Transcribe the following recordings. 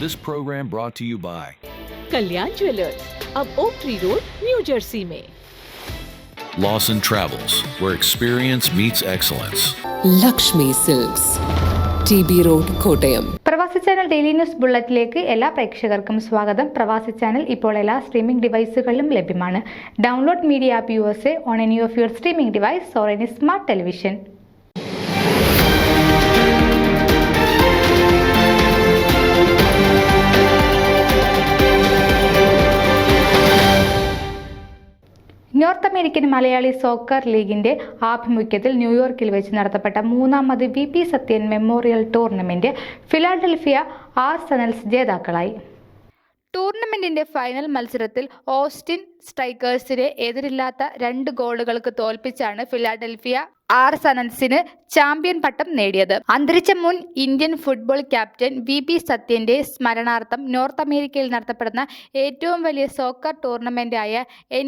This program brought to you by Kalyan jewellers, अब Oak Tree Road, New Jersey में। Lawson Travels, where experience meets excellence. Lakshmi Silks, TB road, Kottayam. പ്രവാസി channel daily news ബുള്ളറ്റിലേക്ക് എല്ലാ പ്രേക്ഷകർക്കും സ്വാഗതം. പ്രവാസി channel ഇപ്പോൾ എല്ലാ സ്ട്രീമിംഗ് ഡിവൈസുകളിലും ലഭ്യമാണ്. Download media app USA on any of your streaming device or any smart television. North American Malayali soccer ലീഗിന്റെ ആഭിമുഖ്യത്തിൽ ന്യൂയോർക്കിൽ വെച്ച് നടത്തപ്പെട്ട മൂന്നാമത് VP Sathyan memorial tournament Philadelphia Arsenals ജേതാക്കളായി. ടൂർണമെന്റിന്റെ ഫൈനൽ മത്സരത്തിൽ ഓസ്റ്റിൻ സ്ട്രൈക്കേഴ്സിനെ എതിരില്ലാത്ത 2 ഗോളുകൾക്ക് തോൽപ്പിച്ചാണ് ഫിലാഡൽഫിയ ആർസെനൽസിന് ചാമ്പ്യൻ പട്ടം നേടിയത്. അന്തരിച്ച മുൻ ഇന്ത്യൻ ഫുട്ബോൾ ക്യാപ്റ്റൻ VP സത്യന്റെ സ്മരണാർത്ഥം നോർത്ത് അമേരിക്കയിൽ നടത്തപ്പെടുന്ന ഏറ്റവും വലിയ സോക്കർ ടൂർണമെന്റായ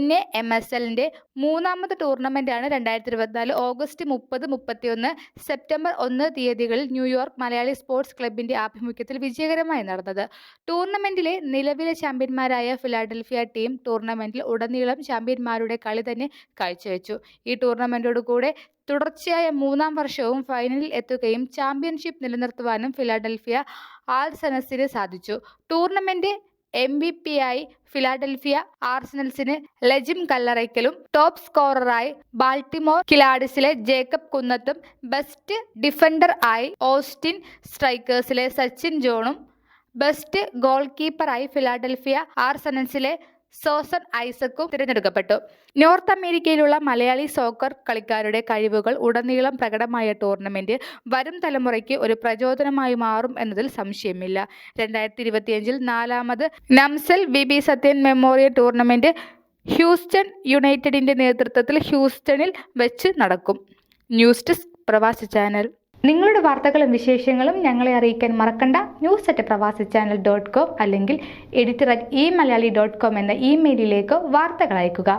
NAMSLന്റെ മൂന്നാമത് ടൂർണമെന്റാണ് 2024 ഓഗസ്റ്റ് 30, 31, സെപ്റ്റംബർ 1 തീയതികളിൽ ന്യൂയോർക്ക് മലയാളി സ്പോർട്സ് ക്ലബിന്റെ ആഭിമുഖ്യത്തിൽ വിജയകരമായി നടന്നത്. ടൂർണമെന്റിലെ നിലവിലെ ചാമ്പ്യന്മാരായ ഫിലാഡൽഫിയ ടീം ടൂർണമെന്റിൽ ഉടനീളം ചാമ്പ്യന്മാരുടെ കളി തന്നെ കാഴ്ചവെച്ചു. ഈ ടൂർണമെന്റോടുകൂടെ തുടർച്ചയായ 3-ാം വർഷവും ഫൈനലിൽ എത്തുകയും ചാമ്പ്യൻഷിപ്പ് നിലനിർത്തുവാനും ഫിലാഡൽഫിയ ആർസെനൽസിന് സാധിച്ചു. ടൂർണമെന്റ് MVP ആയി ഫിലാഡൽഫിയ ആർസെനൽസിന് ലജിം കല്ലറയ്ക്കലും, ടോപ്പ് സ്കോററായി ബാൾട്ടിമോർ കിലാഡിസിലെ ജേക്കബ് കുന്നത്തും, ബെസ്റ്റ് ഡിഫൻഡർ ആയി ഓസ്റ്റിൻ സ്ട്രൈക്കേഴ്സിലെ സച്ചിൻ ജോണും, ബെസ്റ്റ് ഗോൾ കീപ്പറായി ഫിലാഡൽഫിയ ആർസെനൽസിലെ സോസൻ ഐസക്കും തിരഞ്ഞെടുക്കപ്പെട്ടു. നോർത്ത് അമേരിക്കയിലുള്ള മലയാളി സോക്കർ കളിക്കാരുടെ കഴിവുകൾ ഉടനീളം പ്രകടമായ ടൂർണമെന്റ് വരും തലമുറയ്ക്ക് ഒരു പ്രചോദനമായി മാറും എന്നതിൽ സംശയമില്ല. 2025 4-ാമത് നംസൽ VP Sathyan memorial tournament Houston യുണൈറ്റഡിന്റെ നേതൃത്വത്തിൽ ഹ്യൂസ്റ്റണിൽ വെച്ച് നടക്കും. ന്യൂസ് ഡെസ്ക് പ്രവാസി ചാനൽ. നിങ്ങളുടെ വാർത്തകളും വിശേഷങ്ങളും ഞങ്ങളെ അറിയിക്കാൻ മറക്കണ്ട. news@pravasichannel.com അല്ലെങ്കിൽ editor@eMalayali.com എന്ന ഇമെയിലിലേക്ക് വാർത്തകൾ അയക്കുക.